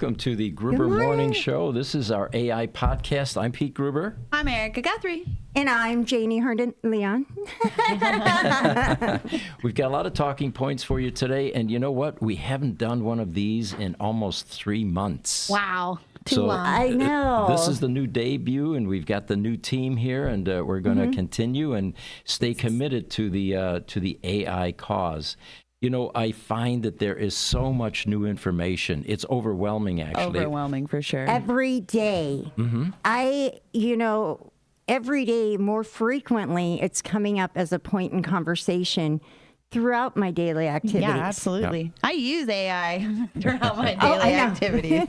welcome to the Gruber Morning Show. This is our AI podcast. I'm Pete Gruber. I'm Erica Guthrie. And I'm Janie Herndon-Leon. We've got a lot of talking points for you today, and you know what? We haven't done one of these in almost 3 months. Wow. Too long. I know. This is the new debut, and we've got the new team here, and we're going to continue and stay committed to the AI cause. You know, I find that there is so much new information. It's overwhelming, actually. Overwhelming, for sure. Every day. Every day, more frequently, it's coming up as a point in conversation throughout my daily activities. Yeah, absolutely. Yeah. I use AI throughout my daily activities.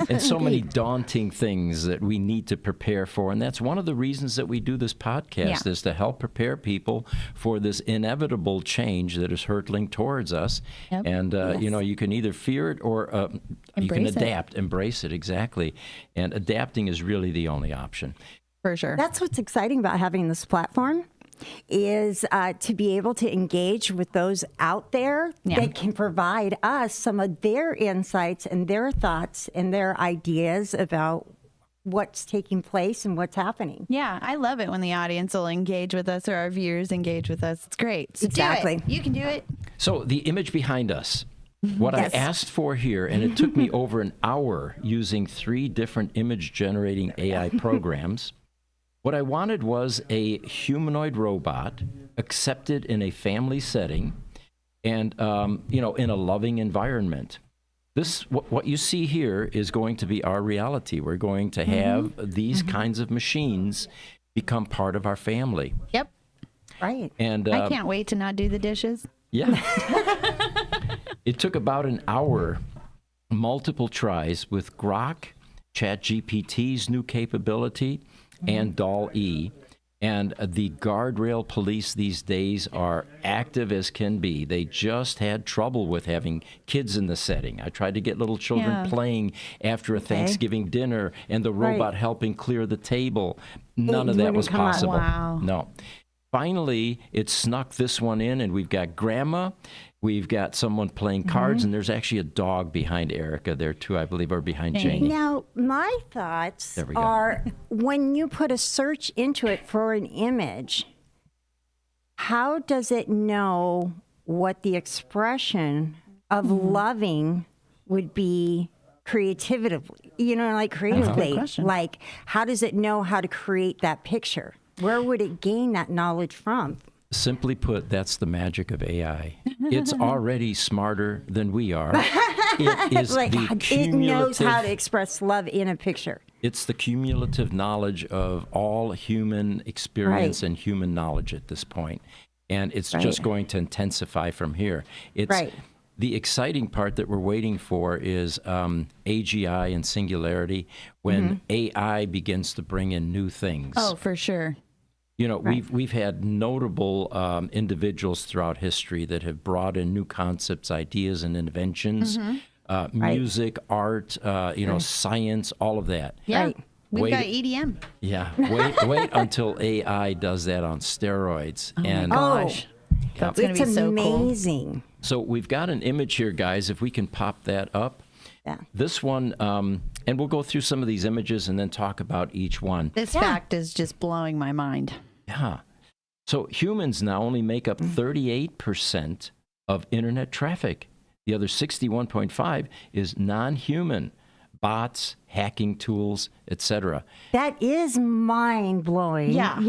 And so many daunting things that we need to prepare for. And that's one of the reasons that we do this podcast, is to help prepare people for this inevitable change that is hurtling towards us. Yep. And, you can either fear it or you can adapt, embrace it, exactly. And adapting is really the only option. For sure. That's what's exciting about having this platform. Is to be able to engage with those out there that can provide us some of their insights and their thoughts and their ideas about what's taking place and what's happening. Yeah, I love it when the audience will engage with us or our viewers engage with us. It's great. So exactly. Do it. You can do it. So the image behind us, what I asked for here, and it took me over an hour using 3 different image generating AI programs. What I wanted was a humanoid robot accepted in a family setting and, in a loving environment. What you see here is going to be our reality. We're going to have these kinds of machines become part of our family. Yep. Right. And I can't wait to not do the dishes. Yeah. It took about an hour, multiple tries with Grok, ChatGPT's new capability, and DALL-E. And the guardrail police these days are active as can be. They just had trouble with having kids in the setting. I tried to get little children playing after a Thanksgiving dinner and the robot helping clear the table. None of that was possible. Wow. No. Finally, it snuck this one in, and we've got Grandma. We've got someone playing cards, and there's actually a dog behind Erica there, too, I believe, or behind Janie. Now, my thoughts are when you put a search into it for an image, how does it know what the expression of loving would be creatively? Creatively. Like, how does it know how to create that picture? Where would it gain that knowledge from? Simply put, that's the magic of AI. It's already smarter than we are. It is it knows how to express love in a picture. It's the cumulative knowledge of all human experience and human knowledge at this point. And it's just going to intensify from here. The exciting part that we're waiting for is AGI and singularity, when AI begins to bring in new things. Oh, for sure. You know, we've had notable individuals throughout history that have brought in new concepts, ideas, and inventions, music, art, science, all of that. Yeah, we've got EDM. Yeah, wait until AI does that on steroids. Oh my gosh, that's going to be so amazing. Cool. So we've got an image here, guys. If we can pop that up. Yeah. This one, and we'll go through some of these images and then talk about each one. This fact is just blowing my mind. Yeah. So humans now only make up 38% of internet traffic. The other 61.5 is non-human, bots, hacking tools, etc. That is mind-blowing. Yeah.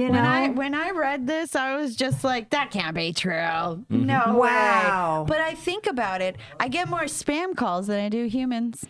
When I read this, I was just like, that can't be true. No Wow. way. But I think about it. I get more spam calls than I do humans.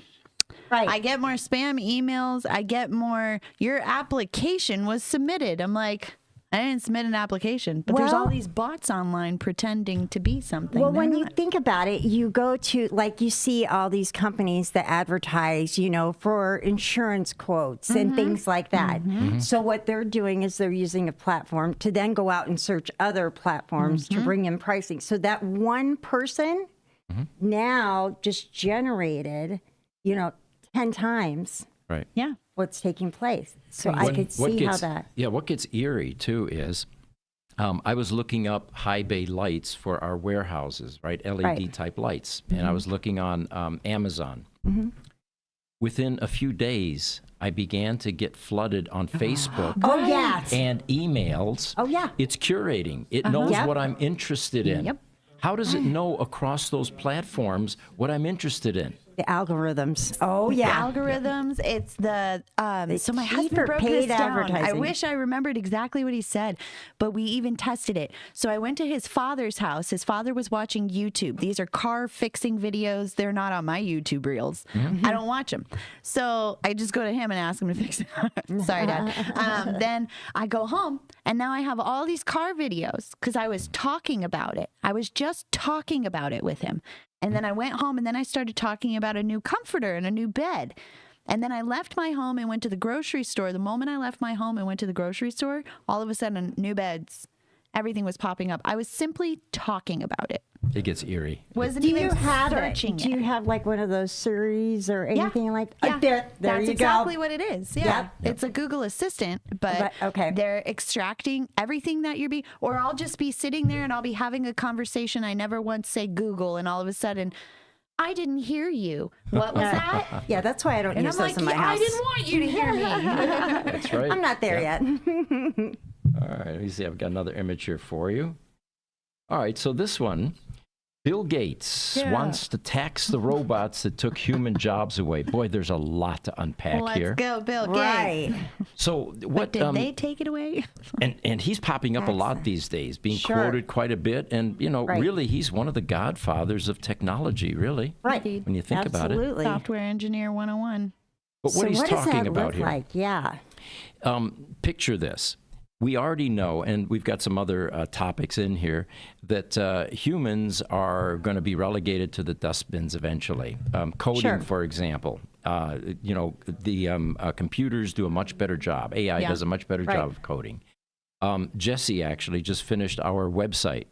Right. I get more spam emails. I get more, your application was submitted. I'm like, I didn't submit an application, but there's all these bots online pretending to be something. Well, when you think about it, you go to, you see all these companies that advertise, for insurance quotes and things like that. So what they're doing is they're using a platform to then go out and search other platforms to bring in pricing. So that one person now just generated, 10 times. Right. Yeah. What's taking place. So I could see how that. Yeah, what gets eerie, too, is I was looking up high bay lights for our warehouses, right? LED type lights. And I was looking on Amazon. within a few days, I began to get flooded on Facebook Oh, yes. and emails. Oh, yeah. It's curating. It knows Yep. what I'm interested in. Yep. How does it know across those platforms what I'm interested in? The algorithms. Oh, yeah. Algorithms. It's the so my key husband for broke paid this down. I advertising. wish I remembered exactly what he said, but we even tested it. So I went to his father's house. His father was watching YouTube. These are car fixing videos. They're not on my YouTube reels. I don't watch them. So I just go to him and ask him to fix it. Sorry, Dad. Then I go home, and now I have all these car videos because I was talking about it. I was just talking about it with him. And then I went home, and then I started talking about a new comforter and a new bed. And then I left my home and went to the grocery store. The moment I left my home and went to the grocery store, all of a sudden, new beds, everything was popping up. I was simply talking about it. It gets eerie. Wasn't Do even you have it? searching Do you it. have like one of those series or anything like Yeah, there that's you exactly go. what it is. Yeah, Yep. it's a Google Assistant, but okay. they're extracting everything that you're being. Or I'll just be sitting there and I'll be having a conversation. I never once say Google, and all of a sudden, I didn't hear you. What was that? Yeah, that's why I don't And use I'm those like, in my yeah, house. I didn't want you to hear me. That's right. I'm not there Yeah. yet. All right, let me see. I've got another image here for you. All right, so this one, Bill Gates wants to tax the robots that took human jobs away. Boy, there's a lot to unpack Let's here. go, Bill Gates. Right. So But what? did they take it away? And he's popping up a lot these days, being Sure. quoted quite a bit. And you know, Right. really, he's one of the godfathers of technology. Really, Right. when you think about it. Absolutely. Software engineer 101. But So what he's what does talking that about look here. like? Yeah. Picture this. We already know, and we've got some other topics in here, that humans are going to be relegated to the dustbins eventually. Coding, Sure. for example. You know, the computers do a much better job. AI Yeah. does a much better Right. job of coding. Jesse actually just finished our website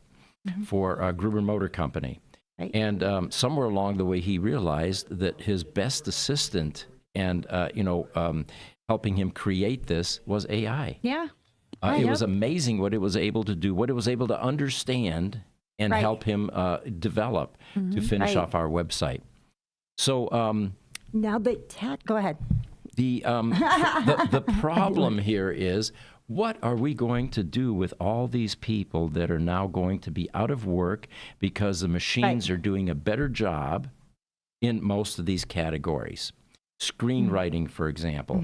for Gruber Motor Company. Right. And somewhere along the way, he realized that his best assistant and, helping him create this was AI. Yeah. It was amazing what it was able to do, what it was able to understand and Right. help him develop to finish Right. off our website. So Now the go ahead. the problem here is, what are we going to do with all these people that are now going to be out of work because the machines are doing a better job in most of these categories? Screenwriting, for example.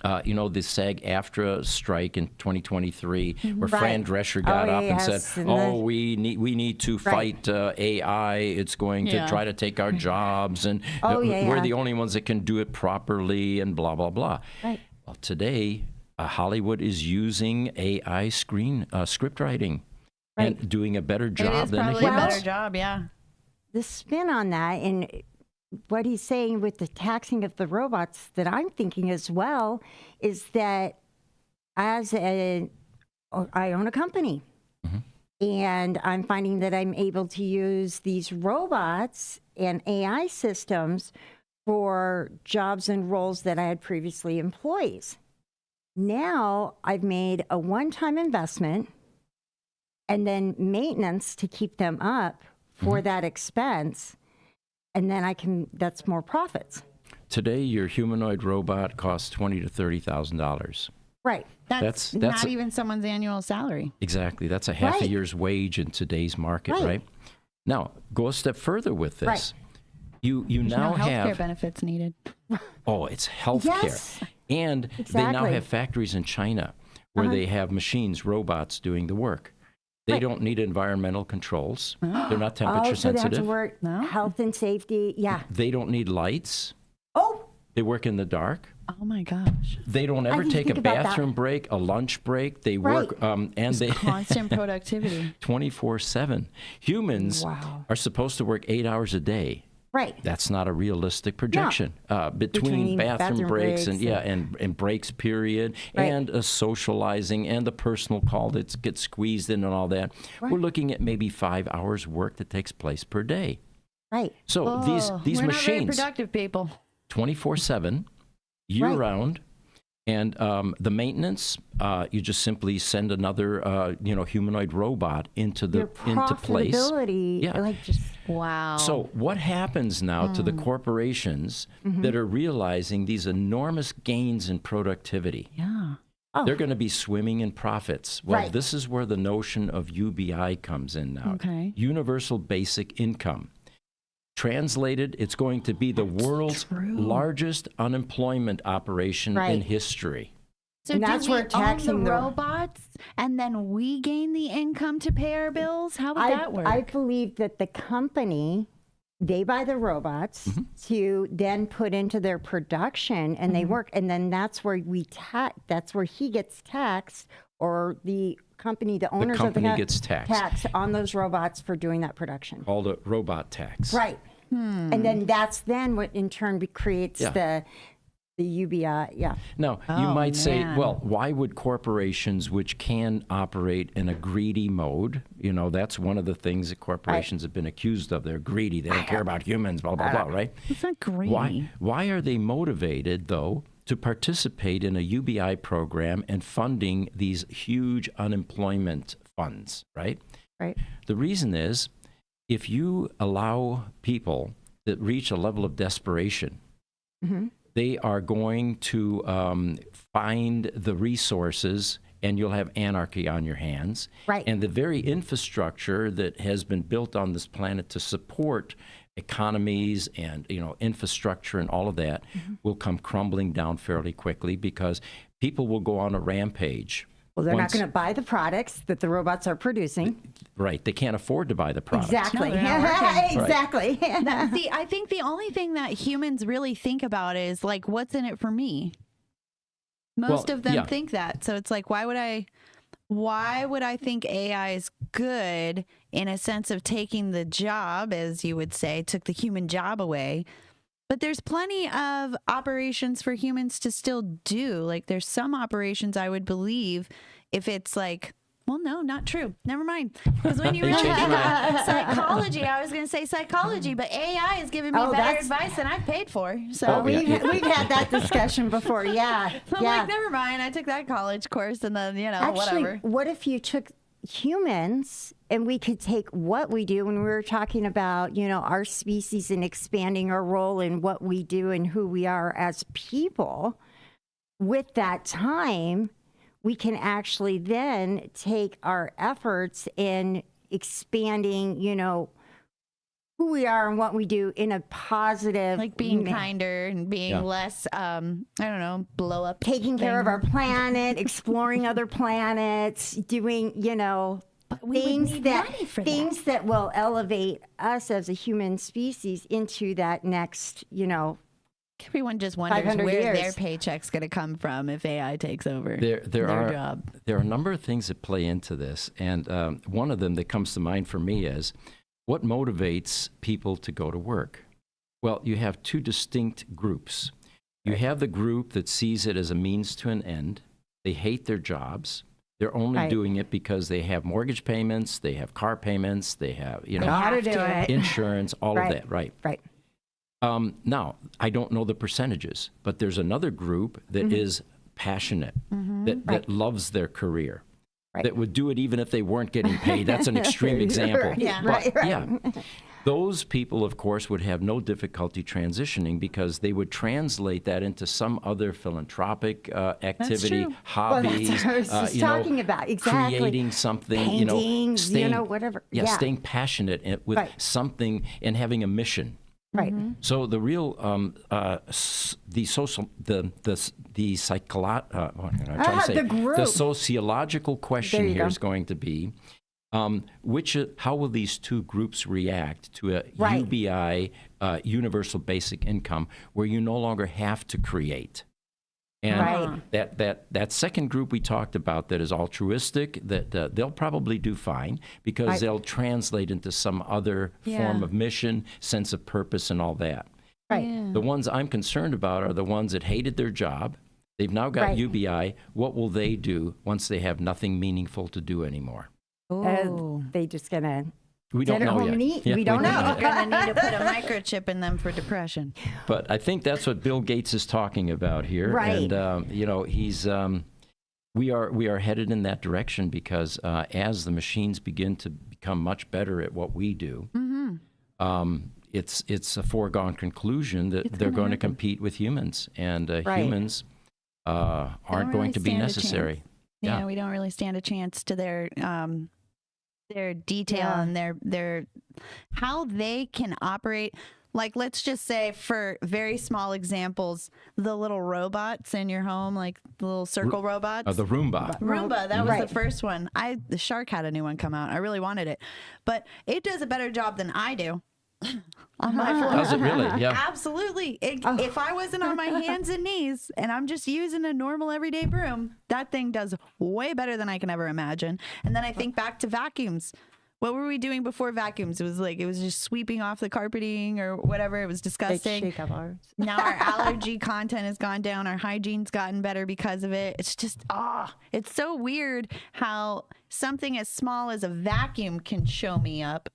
The SAG-AFTRA strike in 2023, where Fran Drescher got up and said, yes, and we need to fight AI. It's going to Yeah. try to take our jobs, and we're the only ones that can do it properly, and blah, blah, blah. Right. Well, today, Hollywood is using AI script writing and doing a better It job is than the probably a humans. better job, yeah. The spin on that and what he's saying with the taxing of the robots that I'm thinking as well is that I own a company and I'm finding that I'm able to use these robots and AI systems for jobs and roles that I had previously employees. Now I've made a one-time investment and then maintenance to keep them up for that expense. And then that's more profits. Today, your humanoid robot costs $20,000 to $30,000. Right. That's not even someone's annual salary. Exactly. That's a half a Right. year's wage in today's market, Right. right? Now, go a step further with this. Right. You There's now no healthcare have benefits needed. it's healthcare. Yes. And they now Exactly. have factories in China where they have machines, robots doing the work. They don't need environmental controls. They're not temperature So they have to sensitive. work No? health and safety. Yeah. They don't need lights. Oh, They work in the dark. Oh my gosh. They don't ever didn't take a think about that. bathroom break, a lunch break. They work and they Constant productivity. 24/7. Humans Wow. are supposed to work 8 hours a day. right. That's not a realistic projection. Between Between bathroom breaks and breaks and breaks period Right. and socializing and the personal call that gets squeezed in and all that, we're looking at maybe 5 hours work that takes place per day. Right. So these We're not very machines, productive people. 24/7, year Right. round. And the maintenance, you just simply send another, humanoid robot into Your into place. profitability, Yeah. like just Wow. So what happens now to the corporations that are realizing these enormous gains in productivity? Yeah. They're going to be swimming in profits. Well, Right. this is where the notion of UBI comes in now. Okay. Universal Basic Income. Translated, it's going to be the world's largest unemployment operation in Right. history. So And do that's we where taxing own the the- robots and then we gain the income to pay our bills? How would that work? I believe that the company, they buy the robots to then put into their production, and they work, and then that's where that's where he gets taxed, or the company, the owners of the company gets taxed. on those robots for doing that production. Called a robot tax. Right. And then that's then what in turn creates Yeah. the UBI. Yeah. Now, you Oh, might say, man. well, why would corporations which can operate in a greedy mode, that's one of the things that corporations have been accused of. They're greedy. They don't care about humans, blah, blah, blah, right? It's not greedy. Why are they motivated, though, to participate in a UBI program and funding these huge unemployment funds, right? Right. The reason is, if you allow people that reach a level of desperation, they are going to find the resources, and you'll have anarchy on your hands. Right. And the very infrastructure that has been built on this planet to support economies and infrastructure and all of that will come crumbling down fairly quickly, because people will go on a rampage. Well, they're once- not going to buy the products that the robots are producing. Right. They can't afford to buy the product. Exactly. No, they're not working. Exactly. See, I think the only thing that humans really think about is like, what's in it for me? Most Well, of them yeah. think that. So it's like, why would I think AI is good in a sense of taking the job, as you would say, took the human job away? But there's plenty of operations for humans to still do. Like there's some operations I would believe if it's like, well, no, not true. Never mind. Because when you really changed think your about psychology, I was going to say psychology, but AI is giving me better that's- advice than I've paid for. So, Oh, we've yeah. had that discussion before. Yeah. so I'm yeah. like, never mind. I took that college course and then, Actually, whatever. what if you took humans and we could take what we do when we were talking about, our species and expanding our role in what we do and who we are as people, with that time, we can actually then take our efforts in expanding, who we are and what we do in a positive, Like being kinder and being less, I don't know, blow up. taking care of our planet, exploring other planets, doing, But we would things need that money for things that will elevate us as a human species into that next, Everyone just wonders 500 where years. their paycheck's going to come from if AI takes over There their are job. there are a number of things that play into this, and one of them that comes to mind for me is what motivates people to go to work. Well, you have two distinct groups. You have the group that sees it as a means to an end. They hate their jobs. They're only Right. doing it because they have mortgage payments, they have car payments, they have How to do it. insurance, all Right. of that, right? Right. Now, I don't know the percentages, but there's another group that is passionate, that loves their career, Right. that would do it even if they weren't getting paid. That's an extreme example. Yeah. But, Right. yeah. Those people, of course, would have no difficulty transitioning because they would translate that into some other philanthropic activity, true. hobbies, Well, that's what I was just talking about. Exactly. creating something, Paintings, staying, whatever. Yeah, Yeah. staying passionate with Right. something and having a mission. Right. So the real, the sociological question There you here go. is going to be, how will these two groups react to a Right. UBI, universal basic income, where you no longer have to create? And Right. that second group we talked about that is altruistic, that they'll probably do fine because Right. they'll translate into some other form of mission, sense of purpose, and all that. Right. Yeah. The ones I'm concerned about are the ones that hated their job. They've now got Right. UBI. What will they do once they have nothing meaningful to do anymore? Oh. They just gonna We don't send it know home yet. and eat. Yeah, we don't know. You're going to need to put a microchip in them for depression. But I think that's what Bill Gates is talking about here. Right. And, he's, we are headed in that direction because as the machines begin to become much better at what we do, it's a foregone conclusion that they're going to compete with humans, and humans aren't going to be necessary. Yeah, we don't really stand a chance to their detail and their how they can operate. Like, let's just say, for very small examples, the little robots in your home, like the little circle robots. The Roomba. Roomba, that was the first one. The Shark had a new one come out. I really wanted it. But it does a better job than I do on my floor. Does it really? Yeah. Absolutely. If I wasn't on my hands and knees and I'm just using a normal everyday broom, that thing does way better than I can ever imagine. And then I think back to vacuums. What were we doing before vacuums? It was just sweeping off the carpeting or whatever. It was disgusting. Shake up ours. Now our allergy content has gone down. Our hygiene's gotten better because of it. It's just, it's so weird how something as small as a vacuum can show me up.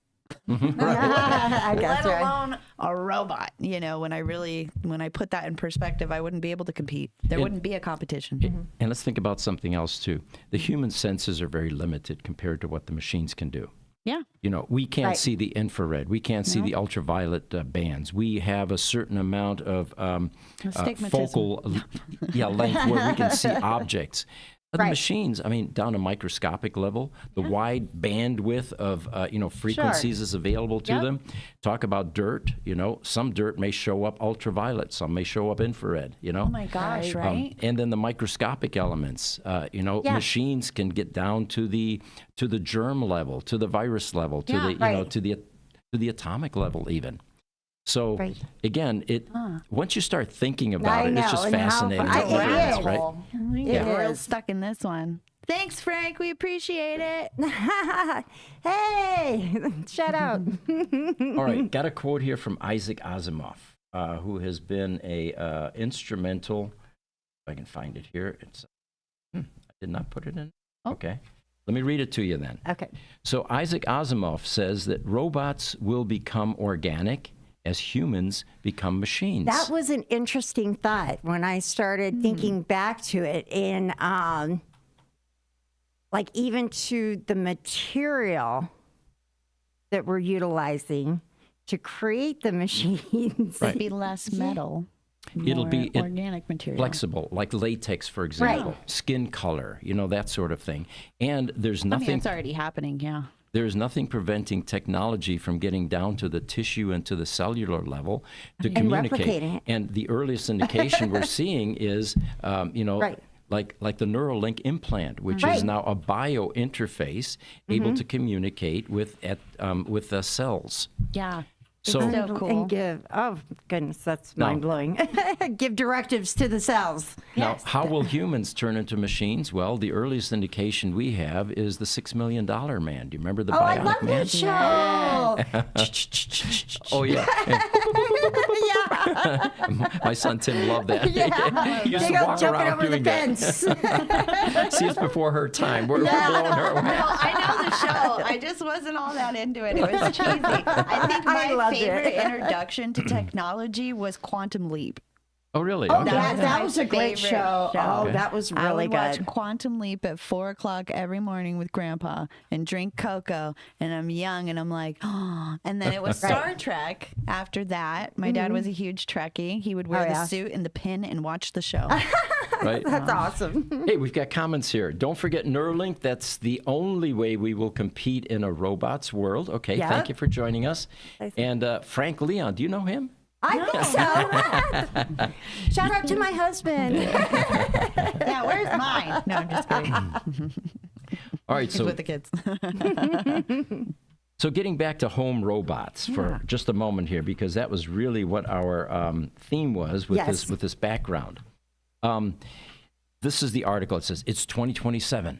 Let alone a robot. You know, when I put that in perspective, I wouldn't be able to compete. There wouldn't be a competition. And let's think about something else too. The human senses are very limited compared to what the machines can do. Yeah. You know, we can't see the infrared. We can't see the ultraviolet bands. We have a certain amount of focal length where we can see objects. But the machines, I mean, down to microscopic level, the wide bandwidth of, frequencies is available to them. Talk about dirt, some dirt may show up ultraviolet, some may show up infrared, Oh my gosh, right? And then the microscopic elements, machines can get down to the germ level, to the virus level, to the atomic level even. So again, once you start thinking about it, it's just fascinating. We're stuck in this one. Thanks, Frank. We appreciate it. Hey, shout out. All right, got a quote here from Isaac Asimov, who has been a instrumental. If I can find it here, I did not put it in. Okay. Let me read it to you then. Okay. So Isaac Asimov says that robots will become organic as humans become machines. That was an interesting thought when I started thinking back to it, and like even to the material that we're utilizing to create the machines. It'd be less metal. It'll be organic material. Flexible, like latex, for example, skin color, that sort of thing. And there's nothing. It's already happening, yeah. There's nothing preventing technology from getting down to the tissue and to the cellular level to communicate. Replicating it. And the earliest indication we're seeing is, like the Neuralink implant, which is now a bio interface able to communicate with the cells. Yeah. So cool. And give, goodness, that's mind-blowing. Give directives to the cells. Now, how will humans turn into machines? Well, the earliest indication we have is the $6 Million Man. Do you remember the Bionic I love Man? that show. Oh, yeah. My son Tim loved that. He used to walk around over doing the fence. that. See, it's before her time. We're blowing her away. No, I know the show. I just wasn't all that into it. It was cheesy. I think my favorite introduction to technology was Quantum Leap. Oh, really? Oh, Okay. that was a great show. Oh, Okay. that was I really would watch good. Quantum Leap at 4:00 every morning with Grandpa and drink cocoa. And I'm young and I'm like, oh. And then it was Star Trek after that. My dad was a huge Trekkie. He would wear the suit and the pin and watch the show. Right? That's awesome. Hey, we've got comments here. Don't forget Neuralink. That's the only way we will compete in a robot's world. Okay, thank you for joining us. And Frank Leon, do you know him? I think so. Shout out to my husband. Yeah, where's mine? No, I'm just kidding. All right, He's with the kids. So getting back to home robots for just a moment here, because that was really what our theme was with this background. This is the article. It says, it's 2027.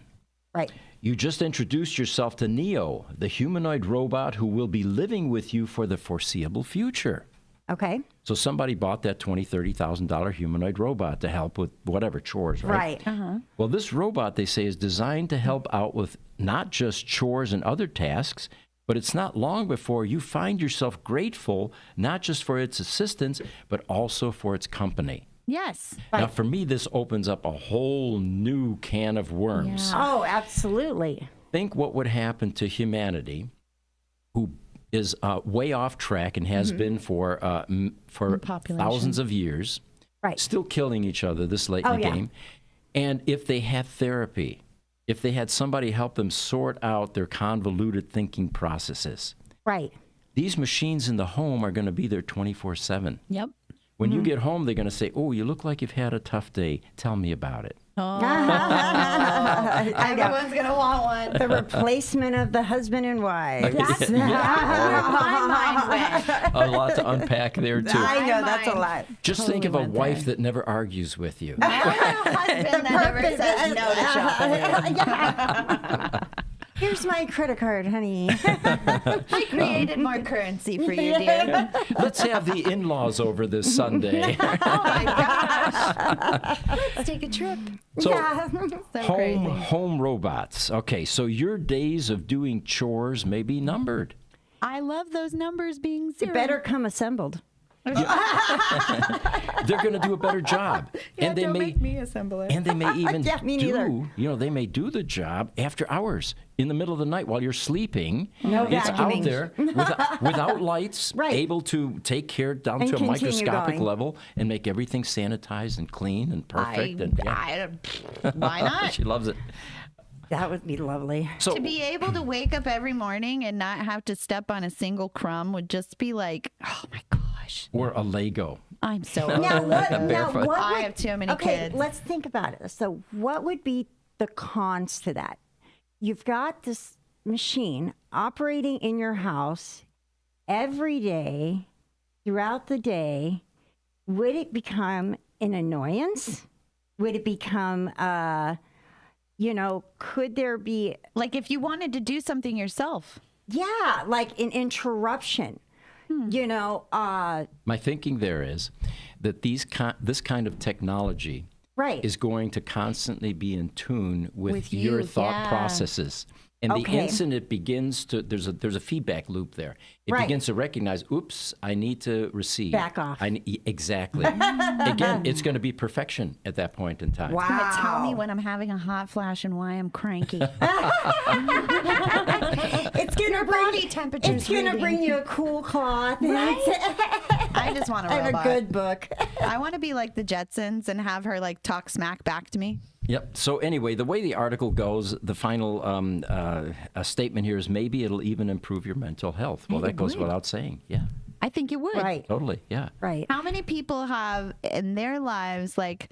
Right. You just introduced yourself to Neo, the humanoid robot who will be living with you for the foreseeable future. Okay. So somebody bought that $20,000, $30,000 humanoid robot to help with whatever chores, right? Right. Well, this robot, they say, is designed to help out with not just chores and other tasks, but it's not long before you find yourself grateful, not just for its assistance, but also for its company. Yes. Now, for me, this opens up a whole new can of worms. Oh, absolutely. Think what would happen to humanity who is way off track and has been for thousands of years. Right. Still killing each other this late in the game. And if they had therapy, if they had somebody help them sort out their convoluted thinking processes, right. These machines in the home are going to be there 24/7. Yep. When you get home, they're going to say, "Oh, you look like you've had a tough day. Tell me about it." Oh. Everyone's going to want one. The replacement of the husband and wife. That's where my mind went. A lot to unpack there, too. I know, that's a lot. Just think of a wife that never argues with you. A husband that never says no to shopping. Here's my credit card, honey. I created more currency for you, dear. Let's have the in-laws over this Sunday. Oh my gosh. Let's take a trip. So, So crazy. home robots. Okay, so your days of doing chores may be numbered. I love those numbers being zero. It better come assembled. They're going to do a better job. Yeah, and they don't may make me assemble it. And they may even Yeah, me neither. they may do the job after hours in the middle of the night while you're sleeping. No It's vacuuming. out there without lights, Right. able to take care down And to a continue microscopic going. level and make everything sanitized and clean and perfect. Why not? She loves it. That would be lovely. So To be able to wake up every morning and not have to step on a single crumb would just be like, oh my gosh, or a Lego. I'm so Now, over what, Lego. now, what I would- have too many okay, kids. let's think about it. So, what would be the cons to that? You've got this machine operating in your house every day, throughout the day. Would it become an annoyance? Would it become, could there be, Like if you wanted to do something yourself. like an interruption? My thinking there is that this kind of technology Right. is going to constantly be in tune with your you, thought yeah. processes. And the Okay. instant it begins to, there's a feedback loop there. It Right. begins to recognize, oops, I need to recede. Back off. Exactly. Again, it's going to be perfection at that point in time. Wow. But tell me when I'm having a hot flash and why I'm cranky. It's gonna body temperature's It's gonna reading. bring you a cool cloth I just want a and robot. a good book. I want to be like the Jetsons and have her like talk smack back to me. Yep. So anyway, the way the article goes, the final statement here is maybe it'll even improve your mental health. Well, that goes without saying. Yeah, I think it would. Right. totally. Yeah. Right. How many people have in their lives like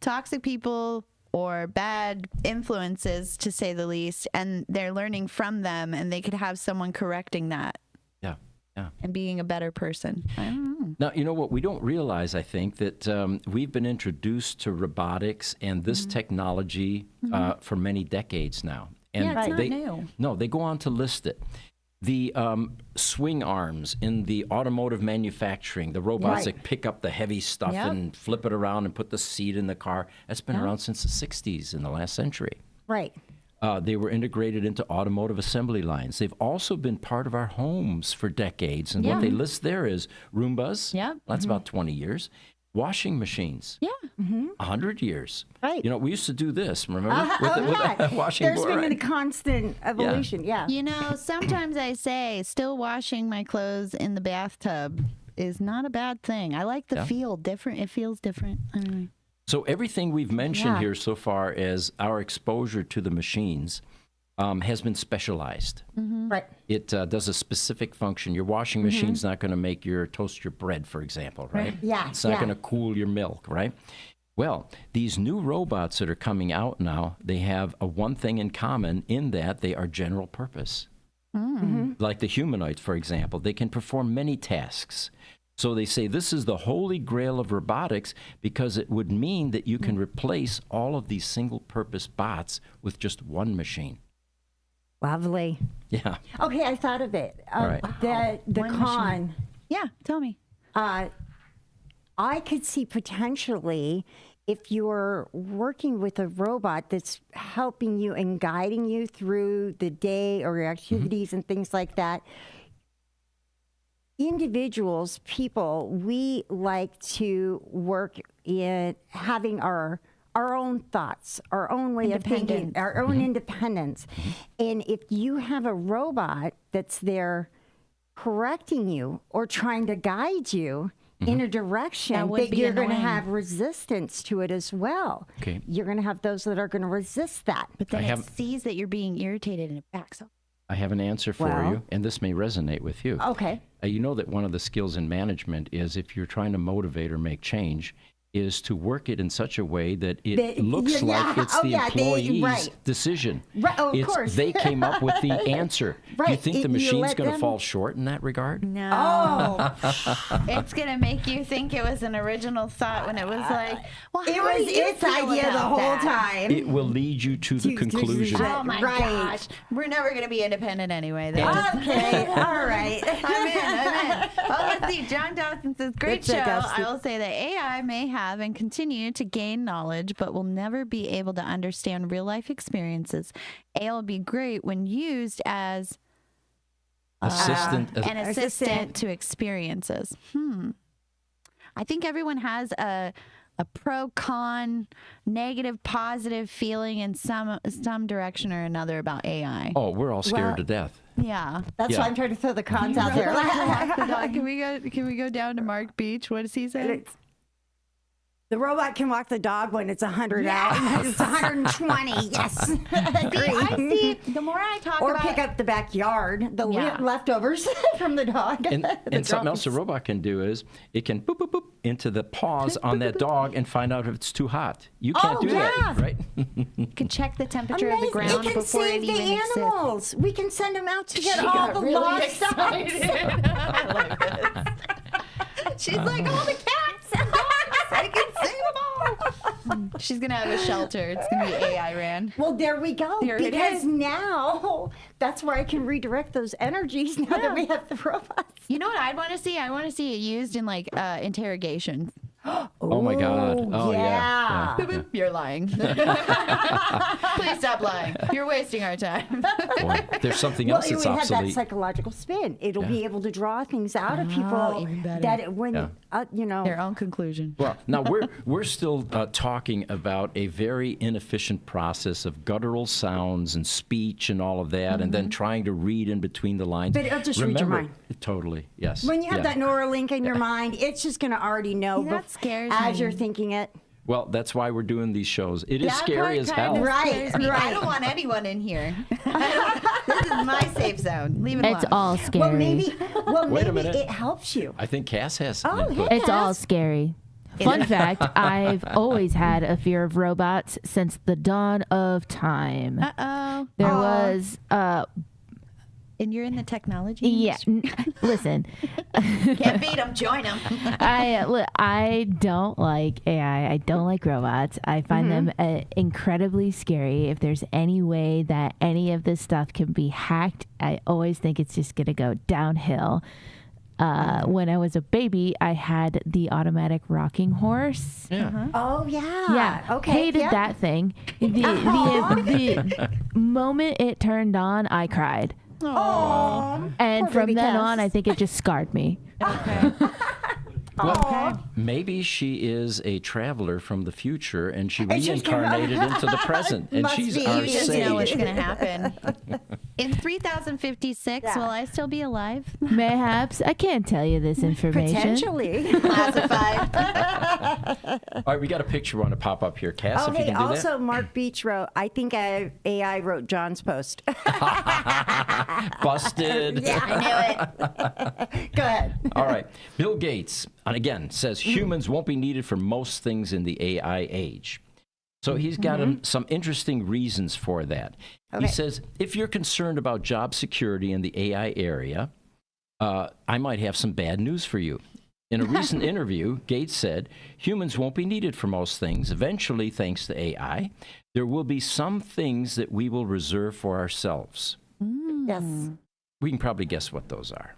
toxic people or bad influences, to say the least, and they're learning from them and they could have someone correcting that Yeah. Yeah. and being a better person? I don't know. Now, you know what? We don't realize, I think, that we've been introduced to robotics and this technology for many decades now. And Yeah, it's not they, new. No, they go on to list it. The swing arms in the automotive manufacturing, the robots Right. that pick up the heavy stuff Yep. and flip it around and put the seat in the car, that's been around since the 60s in the last century. Right. They were integrated into automotive assembly lines. They've also been part of our homes for decades. And what they list there is Roombas. Yep. That's about 20 years. Washing machines. Yeah. 100 years. Right. You know, we used to do this, remember? With a washing There's board. been a constant evolution. Yeah. You know, sometimes I say still washing my clothes in the bathtub is not a bad thing. I like the feel different. It feels different. I don't know. So everything we've mentioned Yeah. here so far as our exposure to the machines has been specialized. Right. It does a specific function. Your washing machine's not going to toast your bread, for example, right? Yeah, It's not yeah. going to cool your milk, right? Well, these new robots that are coming out now, they have a one thing in common in that they are general purpose. Like the humanoids, for example, they can perform many tasks. So they say this is the holy grail of robotics because it would mean that you can replace all of these single-purpose bots with just one machine. Lovely. Yeah. Okay, I thought of it. All right. The One con. Yeah, tell me. I could see potentially if you're working with a robot that's helping you and guiding you through the day or your activities and things like that. Individuals, people, we like to work in having our own thoughts, our own way of thinking, Independence. our own independence. And if you have a robot that's there correcting you or trying to guide you in a direction That would that be you're going to annoying. have resistance to it as well. Okay. You're going to have those that are going to resist that. But then I it have- sees that you're being irritated and it backs up. I have an answer for Well. you, and this may resonate with you. Okay. You know that one of the skills in management is if you're trying to motivate or make change, is to work it in such a way that it That- looks like yeah. it's Oh, the yeah, employee's right. decision. Right, oh, of It's course. they came up with the answer. Do you Right, think the you machine's let going to them- fall short in that regard? No. Oh, It's going to make you think it was an original thought when it was like, well, it how was do you its feel idea the about whole that? time. It will lead you to the To- conclusion. Oh my Right. gosh. We're never going to be independent anyway. That's Okay, all right. I'm in. Oh, let's see. John Dawson says, great It's a show. ghastly- I will say that AI may have and continue to gain knowledge, but will never be able to understand real life experiences. AI will be great when used as Assistant. an assistant Assistant. to experiences. I think everyone has a pro con, negative, positive feeling in some direction or another about AI. Oh, we're all scared Well- to death. Yeah. That's Yeah. why I'm trying to throw the cons out there. Can we go down to Mark Beach? What does he say? The robot can walk the dog when it's 100 out. It's 120. Yes. I see. The more I talk Or about pick up the backyard, the Yeah. leftovers from the dog. And something else a robot can do is it can boop, boop, boop into the paws on that dog and find out if it's too hot. You can't Oh, do yeah. that, right? you can check the temperature of the Amazing. ground It can before save it the even exists. animals. We can send them out to get She all got the really lost dogs. excited. I like this. She's like, all the cats and dogs, I can save them all. She's gonna have a shelter. It's gonna be AI ran. Well, there we go. There it because is. now that's where I can redirect those energies now that we have the robots. You know what I'd want to see? I want to see it used in like interrogation. Oh my God. Oh yeah. yeah. Yeah. You're lying. Please stop lying. You're wasting our time. Boy, there's something Well, else that's we have that obsolete. psychological spin. It'll Yeah. be able to draw things out of people even better. that when Yeah. you know. Their own conclusion. Well, now we're still talking about a very inefficient process of guttural sounds and speech and all of that, and then trying to read in between the lines. But it'll just read your mind. Totally, yes. When you have Yeah. that Neuralink in your mind, it's just going to already know Yeah, that scares as me. you're thinking it. Well, that's why we're doing these shows. It is That scary part as kind hell. of Right, scares me. I right. don't want anyone in here. This is my safe zone. Leave it It's alone. all scary. Wait a maybe minute. it helps you. I think Cass has some Oh, input. hey. It's all scary. Fun fact, I've always had a fear of robots since the dawn of time. Uh-oh. There was And you're in the technology yeah, industry? listen, Can't beat them. Join them. I don't like AI. I don't like robots. I find them incredibly scary. If there's any way that any of this stuff can be hacked, I always think it's just going to go downhill. When I was a baby, I had the automatic rocking horse. Yeah. Oh, yeah. Yeah. Okay. Hated yeah. that thing. The moment it turned on, I cried. Oh. And Poor from baby then Cass. on, I think it just scarred me. Okay. Well, maybe she is a traveler from the future and she And she's gonna- reincarnated into the present, and Must she's be. our You just know what's sage. going to happen. In 3056, Yeah. will I still be alive? Mayhaps. I can't tell you this information. Potentially. Classified. All right, we got a picture we want to pop up here, Cass, if you Okay, can do also, Mark Beach wrote, I think AI wrote John's post. that. Busted. I knew it. Go ahead. All right. Bill Gates, and again, says humans won't be needed for most things in the AI age. So he's got some interesting reasons for that. He Okay. says, if you're concerned about job security in the AI area, I might have some bad news for you. In a recent interview, Gates said, humans won't be needed for most things. Eventually, thanks to AI, there will be some things that we will reserve for ourselves. Yes. We can probably guess what those are.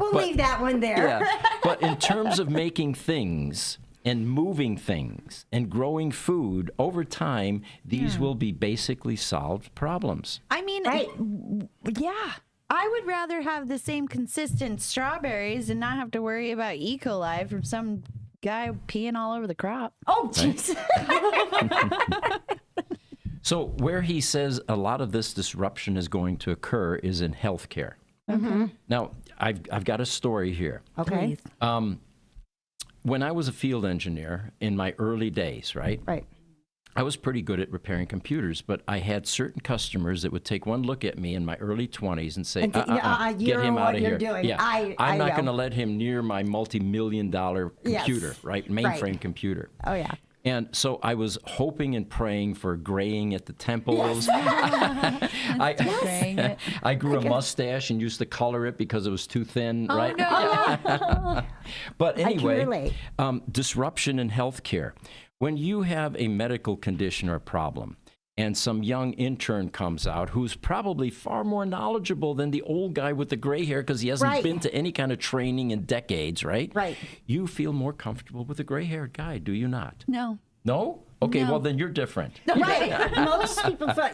We'll leave that one there. Yeah. But in terms of making things and moving things and growing food, over time, these will be basically solved problems. I mean, Right. yeah. I would rather have the same consistent strawberries and not have to worry about E. coli from some guy peeing all over the crop. Oh, jeez. So where he says a lot of this disruption is going to occur is in healthcare. Now, I've got a story here. Okay. Please. When I was a field engineer in my early days, right? Right. I was pretty good at repairing computers, but I had certain customers that would take one look at me in my early 20s and say, You get know him out what of you're here. doing. Yeah. I I'm not know. going to let him near my multi-million-dollar computer, right? Mainframe computer. Oh, yeah. And so I was hoping and praying for graying at the temples. Graying it. I grew a mustache and used to color it because it was too thin, right? No. But can anyway, relate. disruption in healthcare. When you have a medical condition or problem, and some young intern comes out who's probably far more knowledgeable than the old guy with the gray hair because he hasn't been to any kind of training in decades, right? Right. You feel more comfortable with a gray-haired guy, do you not? No. No? Okay, No. well, then you're different. Right. Most people fall,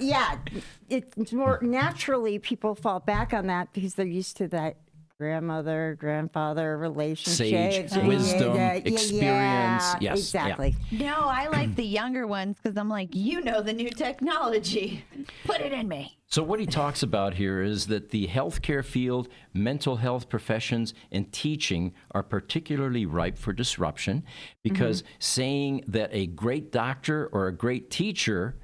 it's more naturally people fall back on that because they're used to that grandmother, grandfather relationship. Sage, wisdom, experience. Yes. Exactly. No, I like the younger ones because I'm like, you know the new technology. Put it in me. So what he talks about here is that the healthcare field, mental health professions, and teaching are particularly ripe for disruption because saying that a great doctor or a great teacher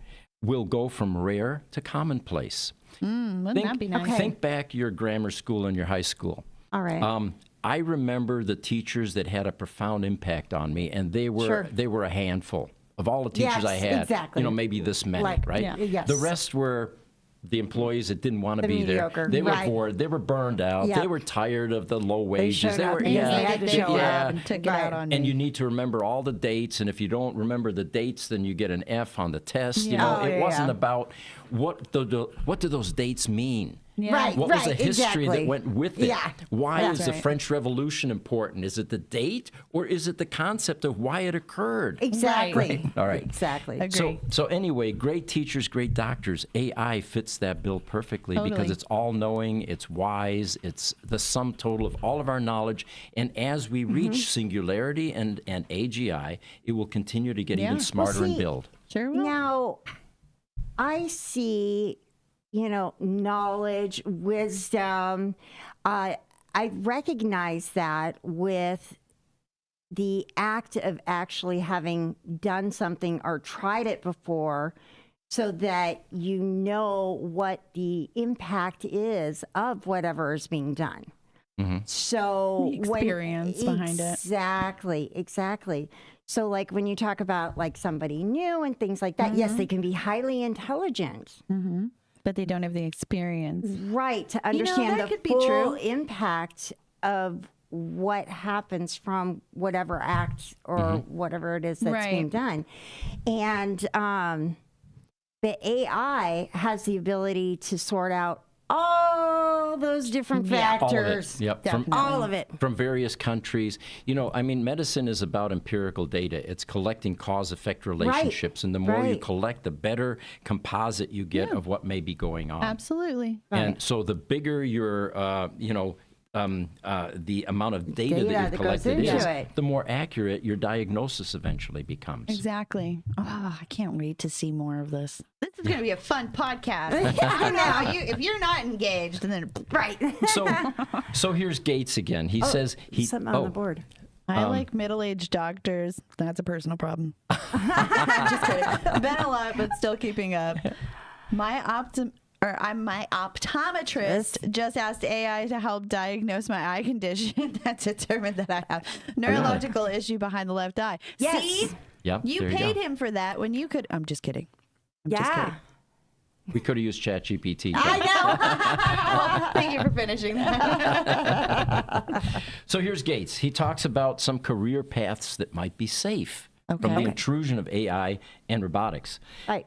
will go from rare to commonplace. Wouldn't that be nice? Think back your grammar school and your high school. All right. I remember the teachers that had a profound impact on me, and they were a handful. Of all the teachers Yes, I had, exactly. maybe this many, Like, right? yeah. Yes. The rest were the employees that didn't want to be mediocre. there. They were Right. bored. They were burned out. Yep. They were tired of the low wages. showed They up. were, They had to show up and took it out on me. and you need to remember all the dates, and if you don't remember the dates, then you get an F on the test. You know, Oh, it yeah. wasn't about what do those dates mean. Right. What was the right, history exactly. that went with it? Yeah. Why That's is the right. French Revolution important? Is it the date, or is it the concept of why it occurred? Exactly. Right. All right. Exactly. Agree. So anyway, great teachers, great doctors. AI fits that bill perfectly because Totally. it's all-knowing, it's wise, it's the sum total of all of our knowledge. And as we reach singularity and AGI, it will continue to get even smarter and see, build. Sure will. Now, I see, knowledge, wisdom. I recognize that with the act of actually having done something or tried it before so that you know what the impact is of whatever is being done. So The experience behind it. Exactly. So like when you talk about like somebody new and things like that, yes, they can be highly intelligent. But they don't have the experience. Right, to understand that the could be full true. impact of what happens from whatever act or whatever it is that's being Right. done. And the AI has the ability to sort out all those different factors. Yep. Definitely. All of it. From various countries. Medicine is about empirical data. It's collecting cause-effect relationships. And the more you Right. collect, the better composite you get of what may be going on. Absolutely. And so the bigger your, the amount of data Data that that you've goes collected into is, it. the more accurate your diagnosis eventually becomes. Exactly. Oh, I can't wait to see more of this. This is going to be a fun podcast. I know. If you're not engaged, then Right. So here's Gates again. He says he. Something on the board. I like middle-aged doctors. That's a personal problem. Just kidding. Been a lot, but still keeping up. My optometrist just asked AI to help diagnose my eye condition that determined that I have neurological issue behind the left eye. Yes. See? Yeah, You there paid go. him for that when you could. I'm just kidding. I'm just Yeah. kidding. We could have used ChatGPT. I know. Thank you for finishing that. So here's Gates. He talks about some career paths that might be safe from the Okay. intrusion of AI and robotics. Right.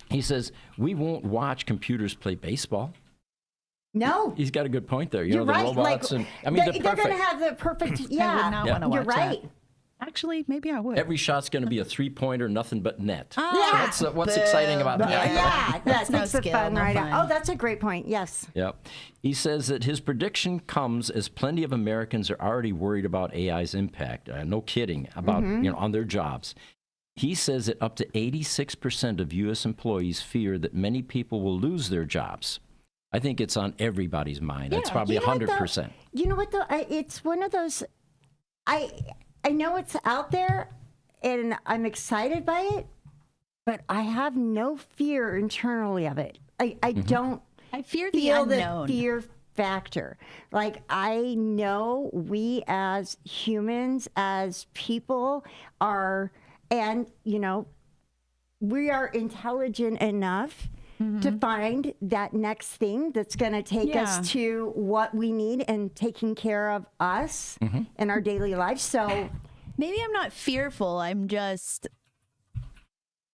He says, we won't watch computers play baseball. No. He's got a good point there. You're the right. robots Like, and they're they're perfect. going to have the perfect. Yeah. I would not want to watch You're right. that. Actually, maybe I would. Every shot's going to be a three-pointer, nothing but net. Yeah. What's exciting about that? Yeah, that no takes the skill, fun no right fun. out. Oh, that's a great point. Yes. Yep. He says that his prediction comes as plenty of Americans are already worried about AI's impact. No kidding about on their jobs. He says that up to 86% of U.S. employees fear that many people will lose their jobs. I think it's on everybody's mind. It's Yeah. probably You know what, though? 100%. You know what though? It's one of those. I know it's out there, and I'm excited by it, but I have no fear internally of it. I don't I fear the feel unknown. the fear factor. Like, I know we as humans, as people, are, and we are intelligent enough to find that next thing that's going to take Yeah. us to what we need and taking care of us in our daily life. So Maybe I'm not fearful. I'm just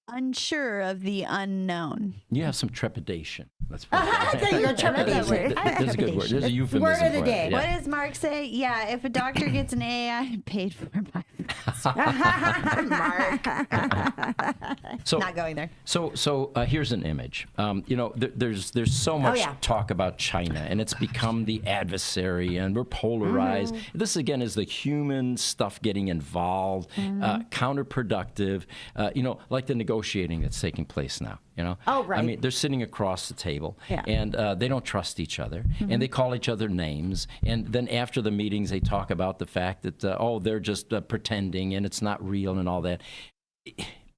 unsure of the unknown. You have some trepidation. Let's put it there you go, that way. trepidation. There's a good word. There's a euphemism Word of the for day. it. What Yeah. does Mark say? Yeah, if a doctor gets an AI paid for by Mark. So, Not going there. So here's an image. There's so much yeah. talk about China, and it's become the adversary, and we're polarized. This again is the human stuff getting involved, counterproductive. Like the negotiating that's taking place now. Oh, right. I mean, they're sitting across the table, Yeah. and they don't trust each other, and they call each other names, and then after the meetings, they talk about the fact that they're just pretending, and it's not real, and all that.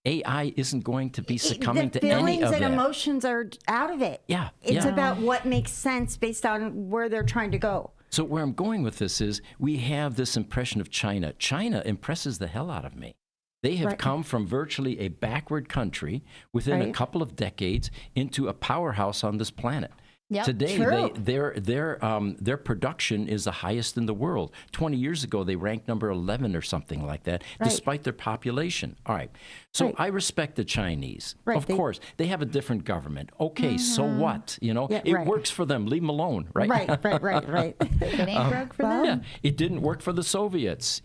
AI isn't going to be succumbing the to any feelings of and that. emotions are out of it. Yeah, It's yeah. about what makes sense based on where they're trying to go. So where I'm going with this is we have this impression of China. China impresses the hell out of me. They have Right. come from virtually a backward country within a Right. couple of decades into a powerhouse on this planet. Yep, Today, true. their production is the highest in the world. 20 years ago, they ranked number 11 or something like that, Right. despite their population. All right. So Right. I respect the Chinese. Right, Of they- course, they have a different government. Okay, so what? Yeah, It right. works for them. Leave them alone, right? Right. It ain't broke for them. Yeah, it didn't work for the Soviets.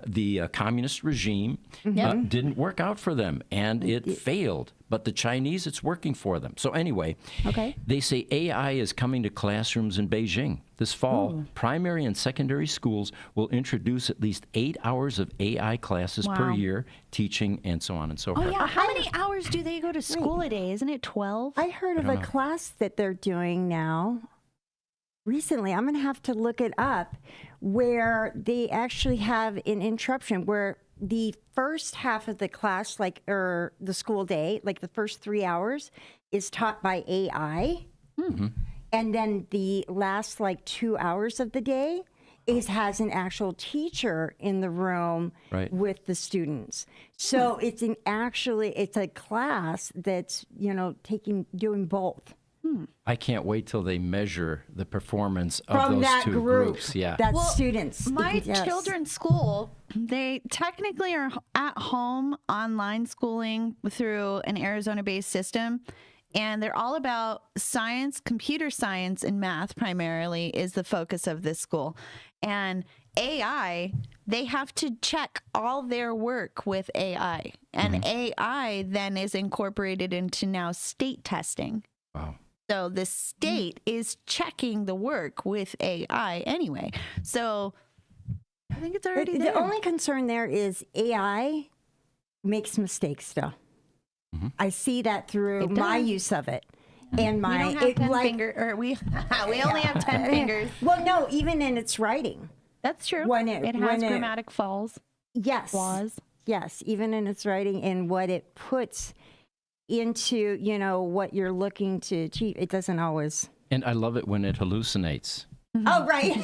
The communist regime didn't work out for them, and it failed. But the Chinese, it's working for them. So anyway, Okay. they say AI is coming to classrooms in Beijing this fall. Primary and secondary schools will introduce at least 8 hours of AI classes per Wow. year, teaching and so on and so Oh forth. yeah, how many hours do they go to school a day? Isn't it 12? I heard of a class that they're doing now recently. I'm going to have to look it up, where they actually have an interruption where the first half of the class, or the school day, like the first 3 hours, is taught by AI. And then the last 2 hours of the day has an actual teacher in the room Right. with the students. So it's a class that's, doing both. I can't wait till they measure the performance of From those that two group, groups. Yeah. that's Well, students. My Yes. children's school, they technically are at home online schooling through an Arizona-based system. And they're all about science, computer science, and math primarily is the focus of this school. And AI, they have to check all their work with AI. And AI then is incorporated into now state testing. Wow. So the state is checking the work with AI anyway. So I think it's already The there. only concern there is AI makes mistakes still. I see that through It my does. use of it. And we my don't have 10 finger, or we only have 10 fingers. Well, no, even in its writing. That's true. When it has when grammatic flaws. Yes. Yes, even in its writing and what it puts into, what you're looking to achieve. It doesn't always. And I love it when it hallucinates. Oh, right.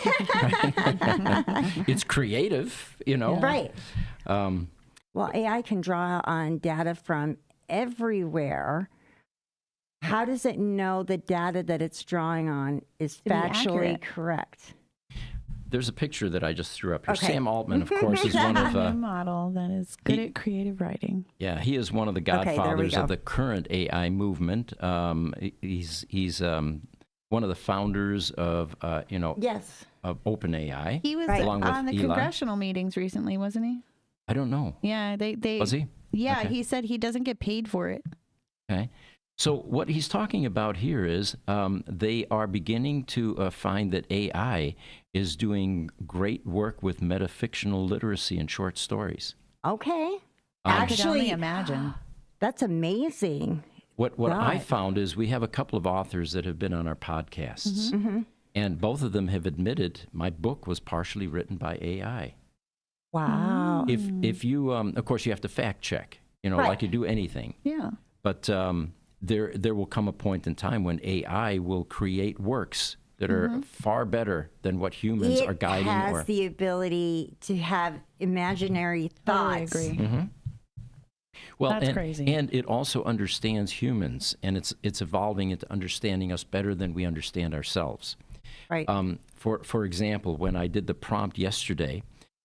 It's creative, Right. Um, Well, AI can draw on data from everywhere. How does it know the data that it's drawing on is be factually accurate. correct? there's a picture that I just threw up here. Okay. Sam Altman, of course, is one of A model that is good at creative writing. he is one of the there we godfathers go. of the current AI movement. He's one of the founders of Yes. of OpenAI. He was Right. Along with on the Elon. congressional meetings recently, wasn't he? I don't know. Yeah, they Was he? Yeah, Okay. he said he doesn't get paid for it. Okay. So what he's talking about here is they are beginning to find that AI is doing great work with metafictional literacy and short stories. Okay. I could only Actually, imagine. that's amazing. What I found is we have a couple of authors that have been on our podcasts, and both of them have admitted my book was partially written by AI. Wow. If you, of course, you have to fact check, like you do anything. Yeah. But there will come a point in time when AI will create works that are far better than what humans are guiding. It has the ability to have imaginary thoughts. I agree. Well, That's crazy. And it also understands humans, and it's evolving into understanding us better than we understand ourselves. Right. For example, when I did the prompt yesterday,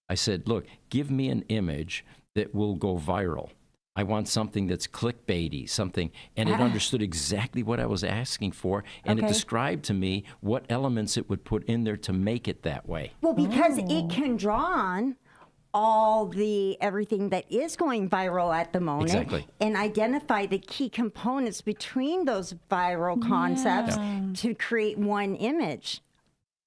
I said, look, give me an image that will go viral. I want something that's clickbaity, something, and it understood exactly what I was asking for, and it described to me what elements it would put in there to make it that way. Well, because it can draw on everything that is going viral at the moment, Exactly. and identify the key components between those viral concepts to create one image.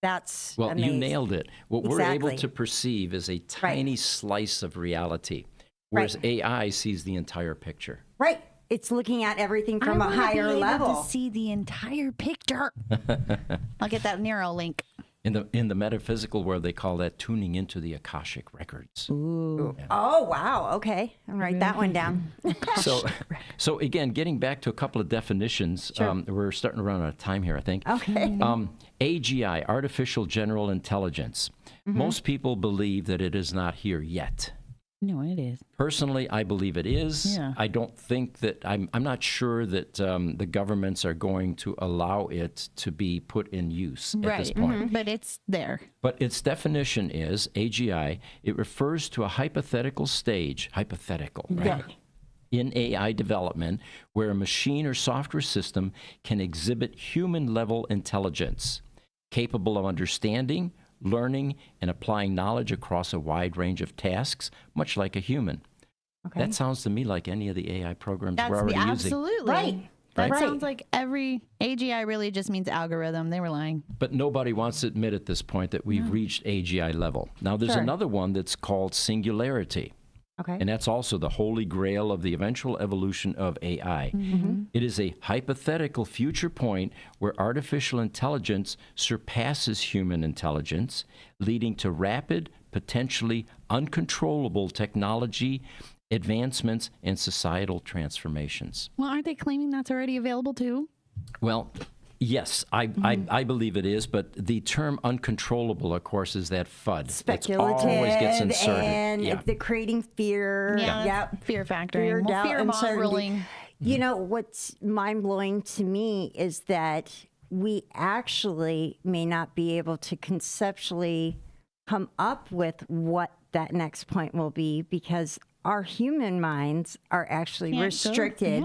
That's amazing. You nailed it. What we're able to perceive is a tiny slice of reality, whereas AI sees the entire picture. Right. It's looking at everything from a higher level. To see the entire picture. I'll get that Neuralink. In the metaphysical world, they call that tuning into the Akashic records. Ooh. Yeah. Oh, wow. Okay. I'll write that one down. So again, getting back to a couple of definitions, we're starting to run out of time here, I think. Okay. AGI, Artificial General Intelligence. Most people believe that it is not here yet. No, it is. Personally, I believe it is. Yeah. I don't think that, I'm not sure that the governments are going to allow it to be put in use at this point. But it's there. But its definition is, AGI, it refers to a hypothetical stage, right? In AI development, where a machine or software system can exhibit human-level intelligence, capable of understanding, learning, and applying knowledge across a wide range of tasks, much like a human. Okay. That sounds to me like any of the AI programs we're already using. Absolutely. Right. That sounds like every AGI really just means algorithm. They were lying. But nobody wants to admit at this point that we've reached AGI level. Now, there's another one that's called singularity. Okay. And that's also the holy grail of the eventual evolution of AI. It is a hypothetical future point where artificial intelligence surpasses human intelligence, leading to rapid, potentially uncontrollable technology advancements and societal transformations. Well, aren't they claiming that's already available too? Well, yes, I believe it is, but the term uncontrollable, of course, is that FUD. Speculative. It always gets inserted. And the creating fear. Fear factor. Fear, doubt, fear mongering. You know, what's mind-blowing to me is that we actually may not be able to conceptually come up with what that next point will be because our human minds are actually restricted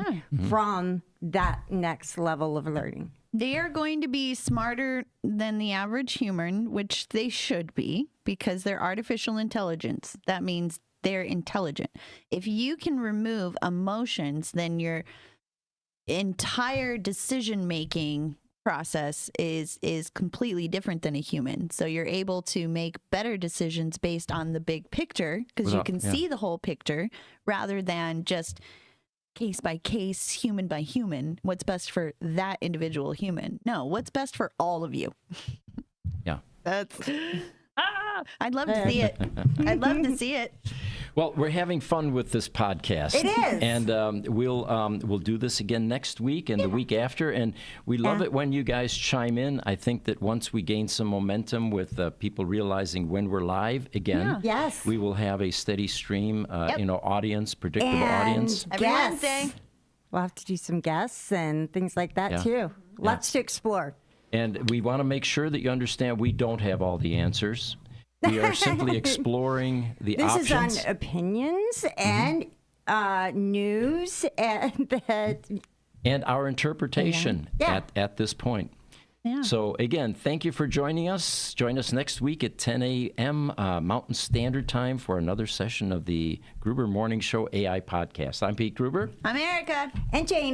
from that next level of learning. They are going to be smarter than the average human, which they should be because they're artificial intelligence. That means they're intelligent. If you can remove emotions, then your entire decision-making process is completely different than a human. So you're able to make better decisions based on the big picture because you can see the whole picture rather than just case by case, human by human, what's best for that individual human. No, what's best for all of you. Yeah. That's I'd love to see it. I'd love to see it. Well, we're having fun with this podcast. It is. And we'll do this again next week and the week after. And we love it when you guys chime in. I think that once we gain some momentum with people realizing when we're live again, we will have a steady stream, audience, predictable audience. Every Wednesday. We'll have to do some guests and things like that too. Lots to explore. And we want to make sure that you understand we don't have all the answers. We are simply exploring the options. This is on opinions and news and our interpretation at this point. Yeah. So again, thank you for joining us. Join us next week at 10 a.m. Mountain Standard Time for another session of the Gruber Morning Show AI Podcast. I'm Pete Gruber. I'm Erica. And Janie.